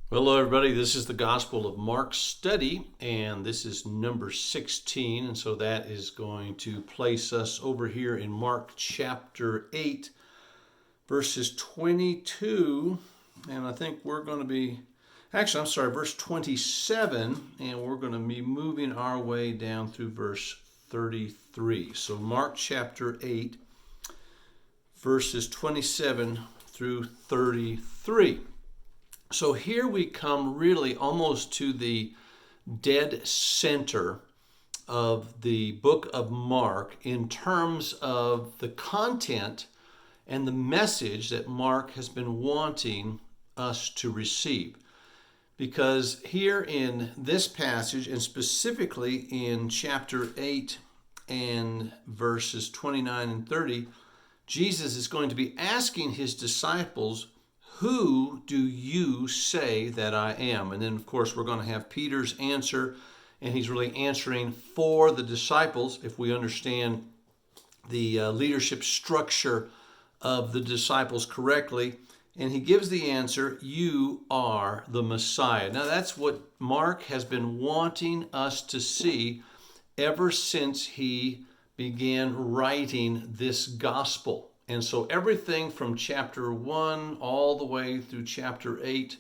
Hello, everybody. This is the Gospel of Mark study, and this is number 16. And so that is going to place us over here in Mark chapter 8, verses 22. And I think we're going to be, verse 27, and we're going to be moving our way down through verse 33. So Mark chapter 8, verses 27 through 33. So here we come really almost to the dead center of the book of Mark in terms of the content and the message that Mark has been wanting us to receive. Because here in this passage, and specifically in chapter 8 and verses 29 and 30, Jesus is going to be asking his disciples, "Who do you say that I am?" And then, of course, we're going to have Peter's answer, and he's really answering for the disciples if we understand the leadership structure of the disciples correctly. And he gives the answer, "You are the Messiah." Now, that's what Mark has been wanting us to see ever since he began writing this gospel. And so everything from chapter 1 all the way through chapter 8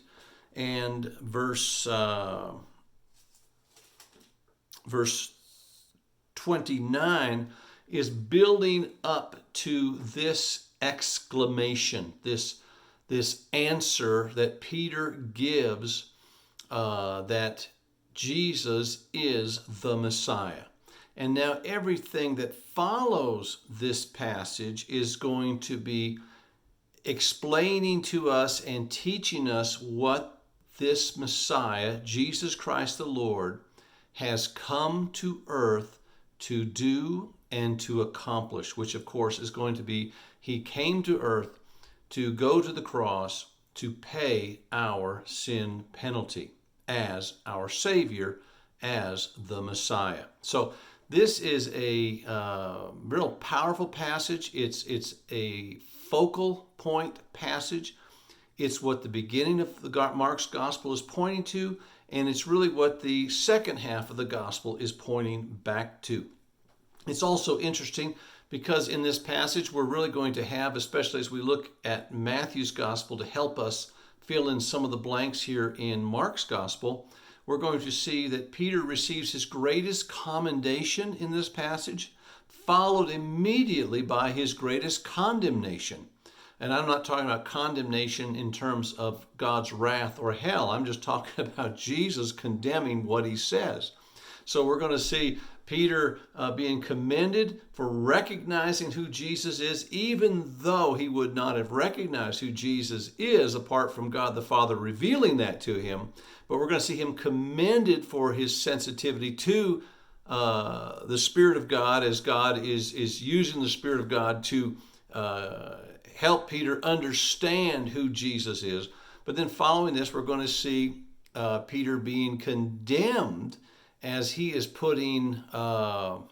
and verse 29 is building up to this exclamation, this answer that Peter gives, that Jesus is the Messiah. And now everything that follows this passage is going to be explaining to us and teaching us what this Messiah, Jesus Christ the Lord, has come to earth to do and to accomplish, which of course is going to be, he came to earth to go to the cross to pay our sin penalty as our Savior, as the Messiah. So this is a real powerful passage. It's a focal point passage. It's what the beginning of Mark's gospel is pointing to, and it's really what the second half of the gospel is pointing back to. It's also interesting because in this passage we're really going to have, especially as we look at Matthew's gospel to help us fill in some of the blanks here in Mark's gospel, we're going to see that Peter receives his greatest commendation in this passage, followed immediately by his greatest condemnation. And I'm not talking about condemnation in terms of God's wrath or hell. I'm just talking about Jesus condemning what he says. So we're going to see Peter being commended for recognizing who Jesus is, even though he would not have recognized who Jesus is apart from God the Father revealing that to him. But we're going to see him commended for his sensitivity to the Spirit of God, as God is using the Spirit of God to help Peter understand who Jesus is. But then following this, we're going to see Peter being condemned as he is putting, not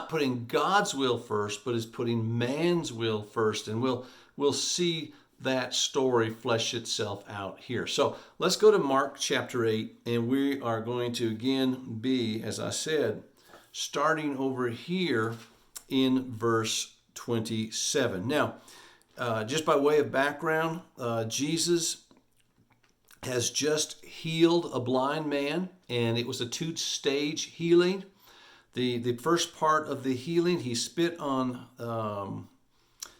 putting God's will first, but is putting man's will first. And we'll see that story flesh itself out here. So let's go to Mark chapter 8, and we are going to again be, as I said, starting over here in verse 27. Now, just by way of background, Jesus has just healed a blind man, and it was a two-stage healing. The first part of the healing, he spit on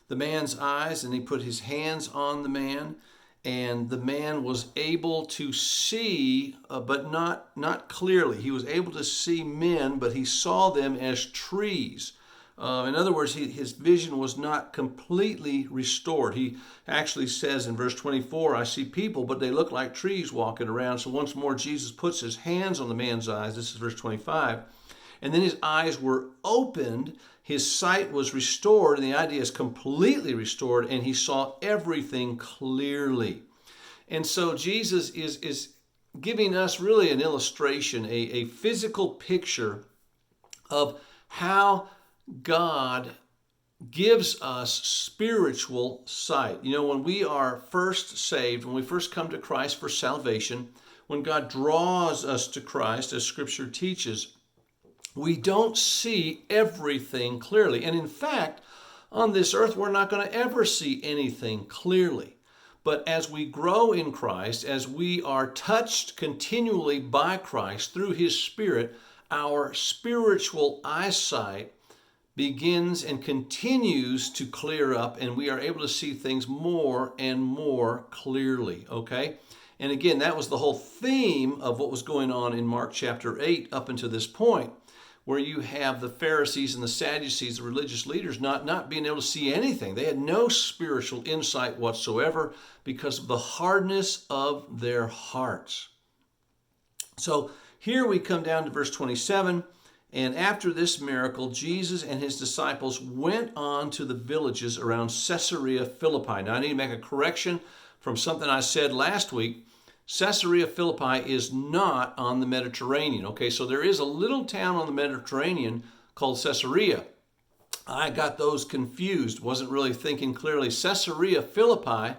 the man's eyes, and he put his hands on the man, and the man was able to see, but not clearly. He was able to see men, but he saw them as trees. In other words, his vision was not completely restored. He actually says in verse 24, "I see people, but they look like trees walking around." So once more, Jesus puts his hands on the man's eyes. This is verse 25. And then his eyes were opened, his sight was restored, and the idea is completely restored, and he saw everything clearly. And so Jesus is giving us really an illustration, a physical picture of how God gives us spiritual sight. You know, when we are first saved, when we first come to Christ for salvation, when God draws us to Christ, as Scripture teaches, we don't see everything clearly. And in fact, on this earth, we're not going to ever see anything clearly. But as we grow in Christ, as we are touched continually by Christ through His Spirit, our spiritual eyesight begins and continues to clear up, and we are able to see things more and more clearly, okay? And again, that was the whole theme of what was going on in Mark chapter 8 up until this point, where you have the Pharisees and the Sadducees, the religious leaders, not being able to see anything. They had no spiritual insight whatsoever because of the hardness of their hearts. So here we come down to verse 27. And after this miracle, Jesus and his disciples went on to the villages around Caesarea Philippi. Now, I need to make a correction from something I said last week. Caesarea Philippi is not on the Mediterranean. Okay, so there is a little town on the Mediterranean called Caesarea. I got those confused, wasn't really thinking clearly. Caesarea Philippi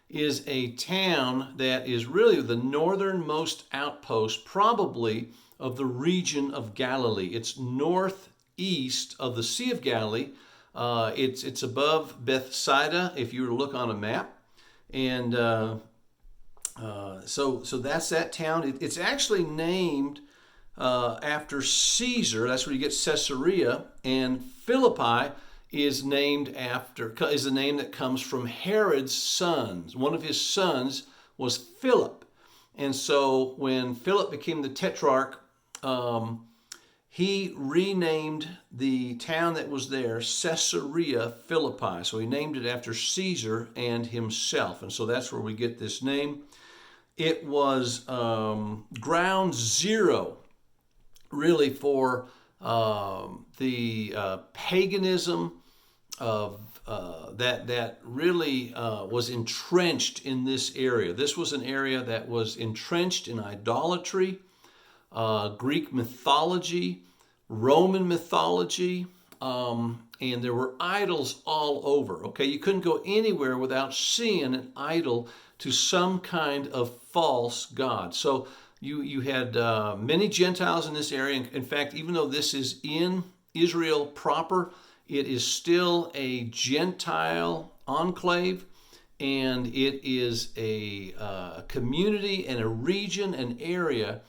is a town that is really the northernmost outpost, probably, of the region of Galilee. It's northeast of the Sea of Galilee. It's above Bethsaida, if you were to look on a map. And so that's that town. It's actually named after Caesar. That's where you get Caesarea. And Philippi is the name that comes from Herod's sons. One of his sons was Philip. And so when Philip became the tetrarch, he renamed the town that was there Caesarea Philippi. So he named it after Caesar and himself. And so that's where we get this name. It was ground zero, really, for the paganism of that really was entrenched in this area. This was an area that was entrenched in idolatry, Greek mythology, Roman mythology, and there were idols all over. Okay, you couldn't go anywhere without seeing an idol to some kind of false god. So you had many Gentiles in this area. In fact, even though this is in Israel proper, it is still a Gentile enclave, and it is a community and a region, an area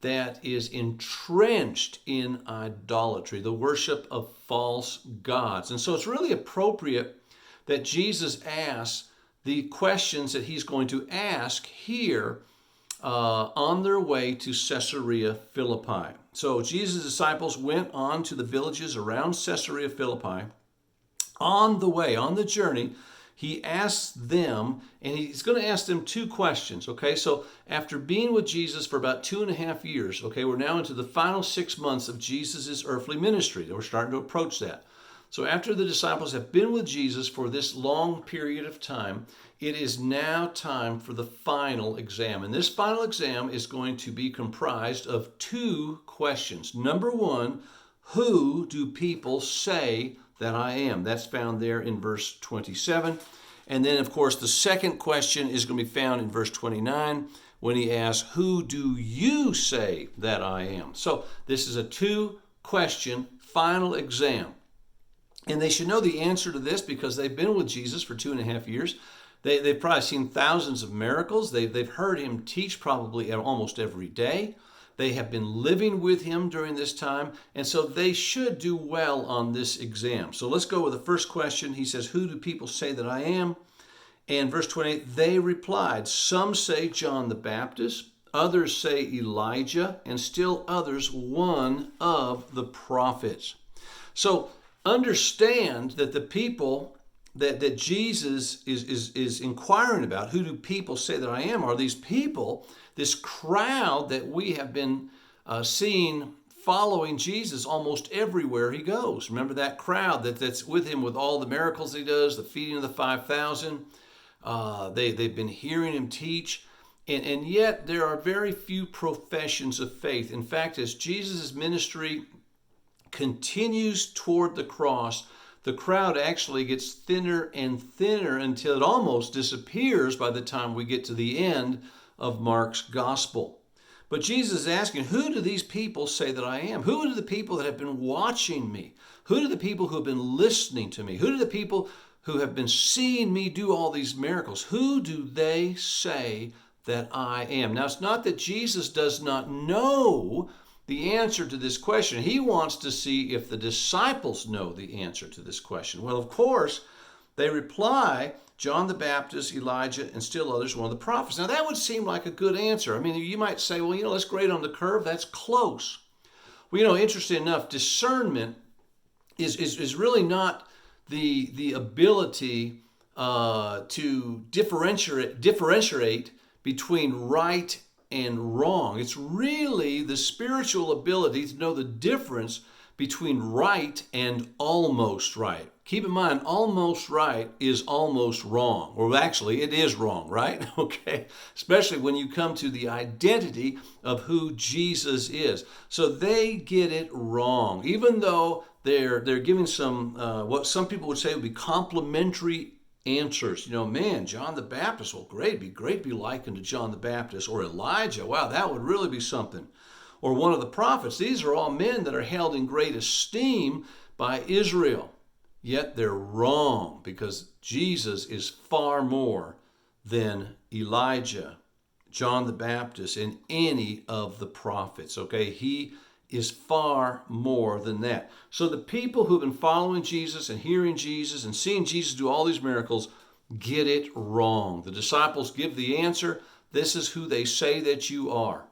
that is entrenched in idolatry, the worship of false gods. And so it's really appropriate that Jesus asks the questions that he's going to ask here on their way to Caesarea Philippi. So Jesus' disciples went on to the villages around Caesarea Philippi. On the way, on the journey, he asks them, and he's going to ask them two questions, okay? So after being with Jesus for about 2.5 years, okay, we're now into the final 6 months of Jesus' earthly ministry. We're starting to approach that. So after the disciples have been with Jesus for this long period of time, it is now time for the final exam. And this final exam is going to be comprised of two questions. Number one, who do people say that I am? That's found there in verse 27. And then, of course, the second question is going to be found in verse 29 when he asks, who do you say that I am? So this is a two-question final exam. And they should know the answer to this because they've been with Jesus for 2.5 years. They've probably seen thousands of miracles. They've heard him teach probably almost every day. They have been living with him during this time, and so they should do well on this exam. So let's go with the first question. He says, who do people say that I am? And verse 28, they replied, some say John the Baptist, others say Elijah, and still others one of the prophets. So understand that the people that Jesus is inquiring about, who do people say that I am, are these people, this crowd that we have been seeing following Jesus almost everywhere he goes. Remember that crowd that's with him with all the miracles he does, the feeding of the 5,000. They've been hearing him teach. And yet there are very few professions of faith. In fact, as Jesus' ministry continues toward the cross, the crowd actually gets thinner and thinner until it almost disappears by the time we get to the end of Mark's gospel. But Jesus is asking, who do these people say that I am? Who are the people that have been watching me? Who are the people who have been listening to me? Who are the people who have been seeing me do all these miracles? Who do they say that I am? Now, it's not that Jesus does not know the answer to this question. He wants to see if the disciples know the answer to this question. Well, of course, they reply, John the Baptist, Elijah, and still others, one of the prophets. Now, that would seem like a good answer. I mean, you might say, well, let's grade on the curve. That's close. Well, interesting enough, discernment is really not the ability to differentiate between right and wrong. It's really the spiritual ability to know the difference between right and almost right. Keep in mind, almost right is almost wrong. Or actually, it is wrong, right? Okay. Especially when you come to the identity of who Jesus is. So they get it wrong. Even though they're giving some, what some people would say would be complimentary answers. Man, John the Baptist, well, great. It'd be great to be likened to John the Baptist. Or Elijah, wow, that would really be something. Or one of the prophets. These are all men that are held in great esteem by Israel. Yet they're wrong, because Jesus is far more than Elijah, John the Baptist, and any of the prophets. Okay, he is far more than that. So the people who've been following Jesus and hearing Jesus and seeing Jesus do all these miracles get it wrong. The disciples give the answer. This is who they say that you are.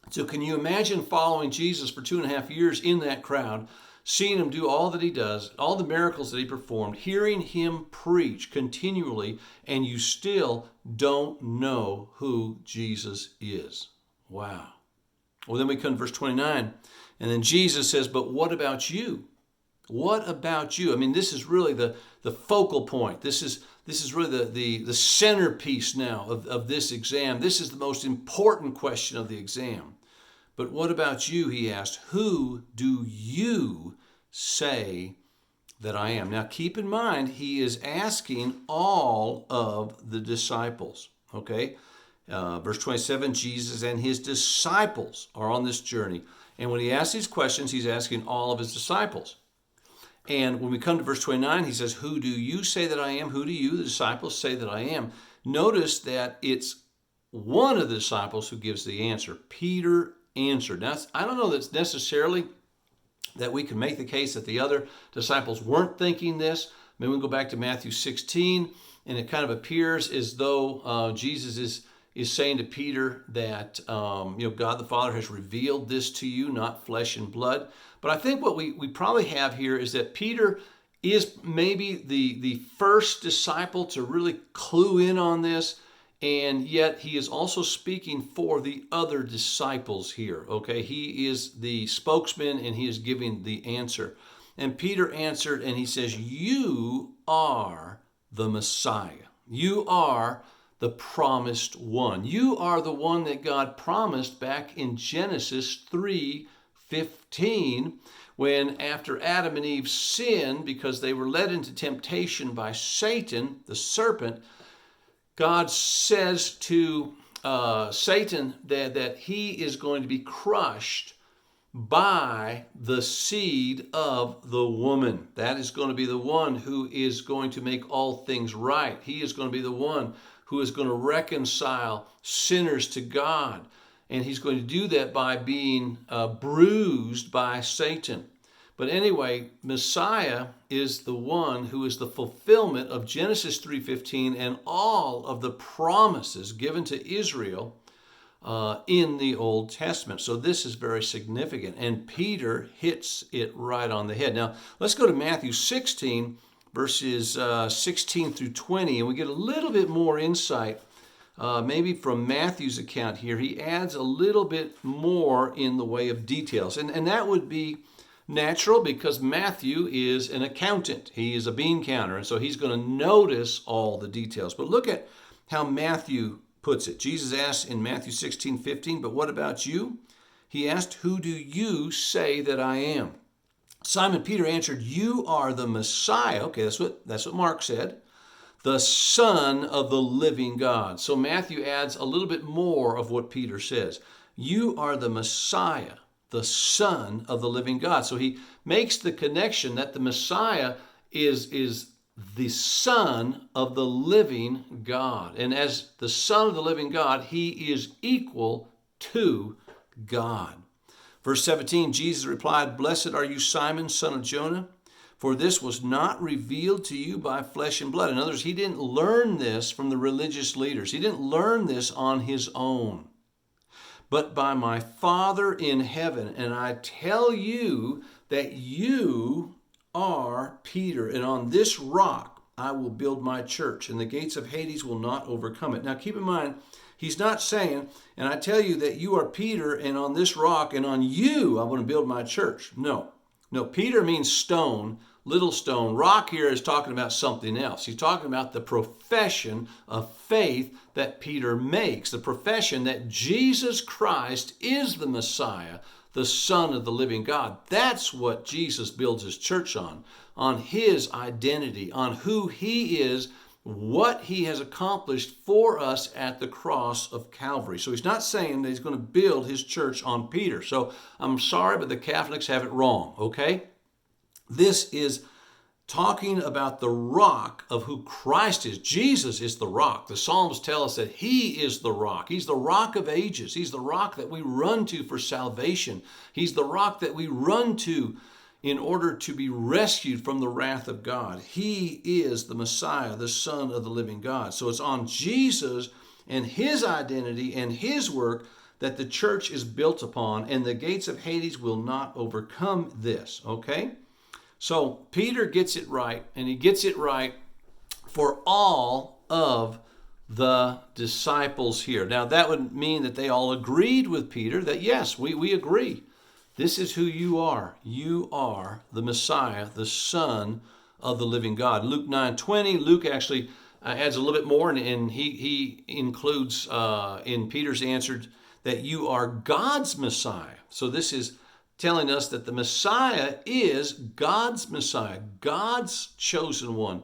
So can you imagine following Jesus for 2.5 years in that crowd, seeing him do all that he does, all the miracles that he performed, hearing him preach continually, and you still don't know who Jesus is? Wow. Well, then we come to verse 29, and then Jesus says, but what about you? What about you? I mean, this is really the focal point. This is really the centerpiece now of this exam. This is the most important question of the exam. But what about you, he asked, who do you say that I am? Now, keep in mind, he is asking all of the disciples, okay? Verse 27, Jesus and his disciples are on this journey. And when he asks these questions, he's asking all of his disciples. And when we come to verse 29, he says, who do you say that I am? Who do you, the disciples, say that I am? Notice that it's one of the disciples who gives the answer. Peter answered. Now, I don't know that it's necessarily that we can make the case that the other disciples weren't thinking this. Maybe we can go back to Matthew 16, and it kind of appears as though Jesus is saying to Peter that God the Father has revealed this to you, not flesh and blood. But I think what we probably have here is that Peter is maybe the first disciple to really clue in on this, and yet he is also speaking for the other disciples here, okay? He is the spokesman, and he is giving the answer. And Peter answered, and he says, you are the Messiah. You are the promised one. You are the one that God promised back in Genesis 3:15, when after Adam and Eve sinned because they were led into temptation by Satan, the serpent, God says to Satan that he is going to be crushed by the seed of the woman. That is going to be the one who is going to make all things right. He is going to be the one who is going to reconcile sinners to God. And he's going to do that by being bruised by Satan. But anyway, Messiah is the one who is the fulfillment of Genesis 3:15 and all of the promises given to Israel in the Old Testament. So this is very significant. And Peter hits it right on the head. Now, let's go to Matthew 16, verses 16 through 20, and we get a little bit more insight, maybe from Matthew's account here. He adds a little bit more in the way of details. And that would be natural, because Matthew is an accountant. He is a bean counter, and so he's going to notice all the details. But look at how Matthew puts it. Jesus asks in Matthew 16:15, but what about you? He asked, who do you say that I am? Simon Peter answered, "You are the Messiah." Okay, that's what Mark said. "The Son of the living God." So Matthew adds a little bit more of what Peter says. You are the Messiah, the Son of the living God. So he makes the connection that the Messiah is the Son of the living God. And as the Son of the living God, he is equal to God. Verse 17, Jesus replied, "Blessed are you, Simon, son of Jonah, for this was not revealed to you by flesh and blood." In other words, he didn't learn this from the religious leaders. He didn't learn this on his own, but by my Father in heaven. And I tell you that you are Peter, and on this rock I will build my church, and the gates of Hades will not overcome it. Now keep in mind, he's not saying, and I tell you that you are Peter, and on this rock, and on you I want to build my church. No, Peter means stone, little stone. Rock here is talking about something else. He's talking about the profession of faith that Peter makes, the profession that Jesus Christ is the Messiah, the Son of the living God. That's what Jesus builds his church on his identity, on who he is, what he has accomplished for us at the cross of Calvary. So he's not saying that he's going to build his church on Peter. So I'm sorry, but the Catholics have it wrong, okay? This is talking about the rock of who Christ is. Jesus is the rock. The Psalms tell us that he is the rock. He's the rock of ages. He's the rock that we run to for salvation. He's the rock that we run to in order to be rescued from the wrath of God. He is the Messiah, the Son of the living God. So it's on Jesus and his identity and his work that the church is built upon, and the gates of Hades will not overcome this, okay? So Peter gets it right, and he gets it right for all of the disciples here. Now that would mean that they all agreed with Peter that yes, we agree. This is who you are. You are the Messiah, the Son of the living God. Luke 9:20, Luke actually adds a little bit more, and he includes in Peter's answer that you are God's Messiah. So this is telling us that the Messiah is God's Messiah, God's chosen one,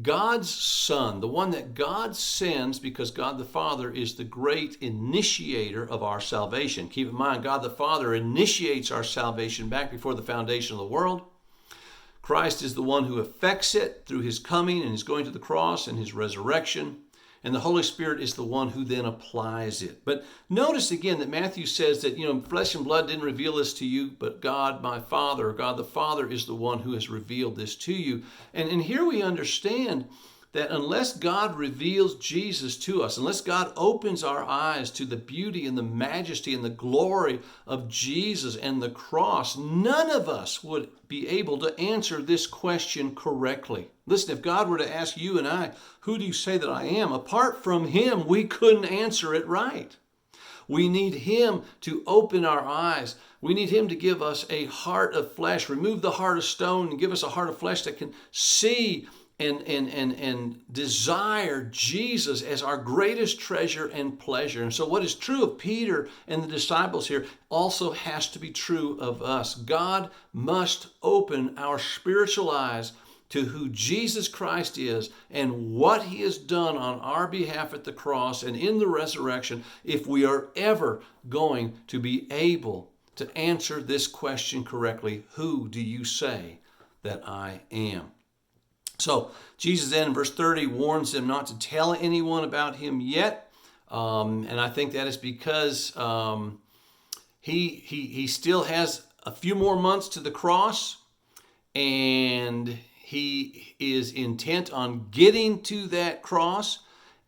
God's Son, the one that God sends because God the Father is the great initiator of our salvation. Keep in mind, God the Father initiates our salvation back before the foundation of the world. Christ is the one who effects it through his coming and his going to the cross and his resurrection. And the Holy Spirit is the one who then applies it. But notice again that Matthew says that, flesh and blood didn't reveal this to you, but God, my Father, or God the Father is the one who has revealed this to you. And here we understand that unless God reveals Jesus to us, unless God opens our eyes to the beauty and the majesty and the glory of Jesus and the cross, none of us would be able to answer this question correctly. Listen, if God were to ask you and I, who do you say that I am? Apart from him, we couldn't answer it right. We need him to open our eyes. We need him to give us a heart of flesh, remove the heart of stone and give us a heart of flesh that can see and desire Jesus as our greatest treasure and pleasure. And so what is true of Peter and the disciples here also has to be true of us. God must open our spiritual eyes to who Jesus Christ is and what he has done on our behalf at the cross and in the resurrection if we are ever going to be able to answer this question correctly. Who do you say that I am? So Jesus then in verse 30 warns them not to tell anyone about him yet. And I think that is because he still has a few more months to the cross, and he is intent on getting to that cross.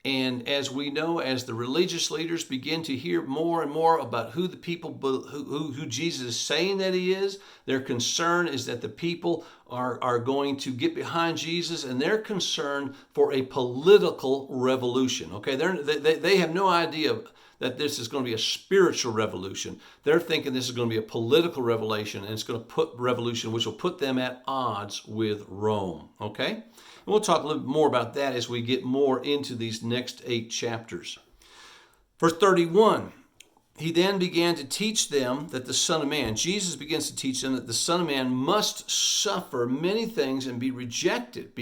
And as we know, as the religious leaders begin to hear more and more about who the people, who Jesus is saying that he is, their concern is that the people are going to get behind Jesus, and they're concerned for a political revolution. Okay, they have no idea that this is going to be a spiritual revolution. They're thinking this is going to be a political revolution, and it's going to put revolution, which will put them at odds with Rome. Okay, and we'll talk a little bit more about that as we get more into these next 8 chapters. Verse 31. he then began to teach them that the Son of Man, Jesus begins to teach them that the Son of Man must suffer many things and be rejected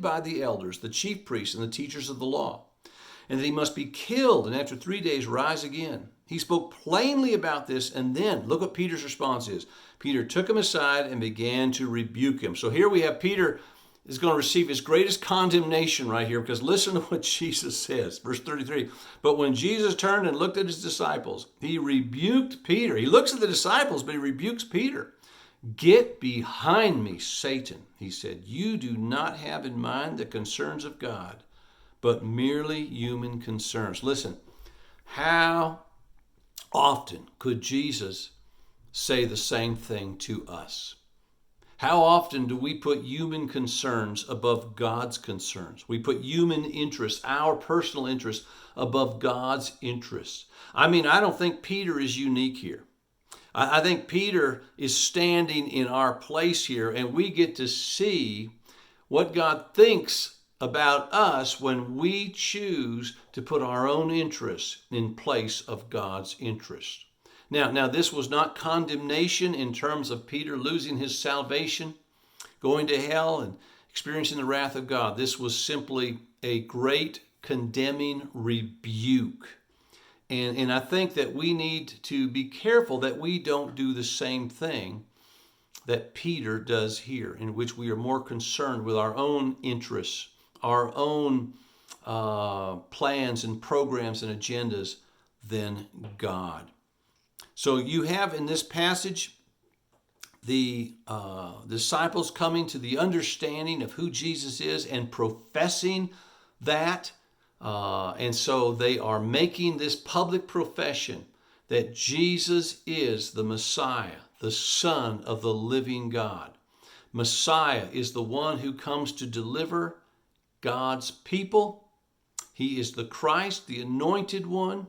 by the elders, the chief priests, and the teachers of the law, and that he must be killed and after 3 days rise again. He spoke plainly about this, and then look what Peter's response is. Peter took him aside and began to rebuke him. So here we have Peter is going to receive his greatest condemnation right here, because listen to what Jesus says. Verse 33, but when Jesus turned and looked at his disciples, he rebuked Peter. He looks at the disciples, but he rebukes Peter. Get behind me, Satan, he said. You do not have in mind the concerns of God, but merely human concerns. Listen, how often could Jesus say the same thing to us? How often do we put human concerns above God's concerns? We put human interests, our personal interests, above God's interests. I mean, I don't think Peter is unique here. I think Peter is standing in our place here, and we get to see what God thinks about us when we choose to put our own interests in place of God's interest. Now, this was not condemnation in terms of Peter losing his salvation, going to hell, and experiencing the wrath of God. This was simply a great condemning rebuke. And I think that we need to be careful that we don't do the same thing that Peter does here, in which we are more concerned with our own interests, our own plans and programs and agendas than God. So you have in this passage the disciples coming to the understanding of who Jesus is and professing that. And so they are making this public profession that Jesus is the Messiah, the Son of the living God. Messiah is the one who comes to deliver God's people. He is the Christ, the anointed one.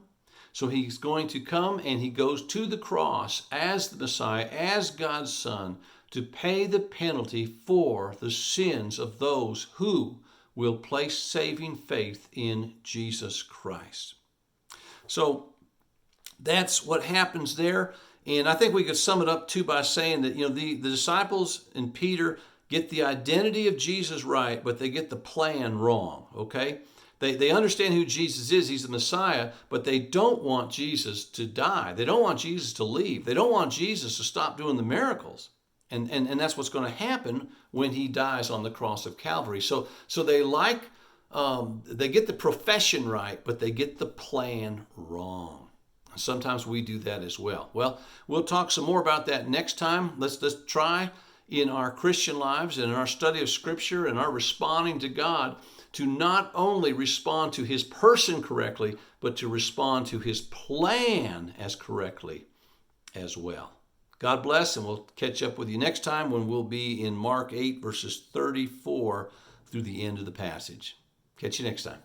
So he's going to come, and he goes to the cross as the Messiah, as God's Son, to pay the penalty for the sins of those who will place saving faith in Jesus Christ. So that's what happens there. And I think we could sum it up too by saying that, the disciples and Peter get the identity of Jesus right, but they get the plan wrong, okay? They understand who Jesus is. He's the Messiah, but they don't want Jesus to die. They don't want Jesus to leave. They don't want Jesus to stop doing the miracles. And that's what's going to happen when he dies on the cross of Calvary. So they they get the profession right, but they get the plan wrong. Sometimes we do that as well. Well, we'll talk some more about that next time. Let's try in our Christian lives and in our study of Scripture and our responding to God to not only respond to his person correctly, but to respond to his plan as correctly as well. God bless, and we'll catch up with you next time when we'll be in Mark 8, verses 34 through the end of the passage. Catch you next time.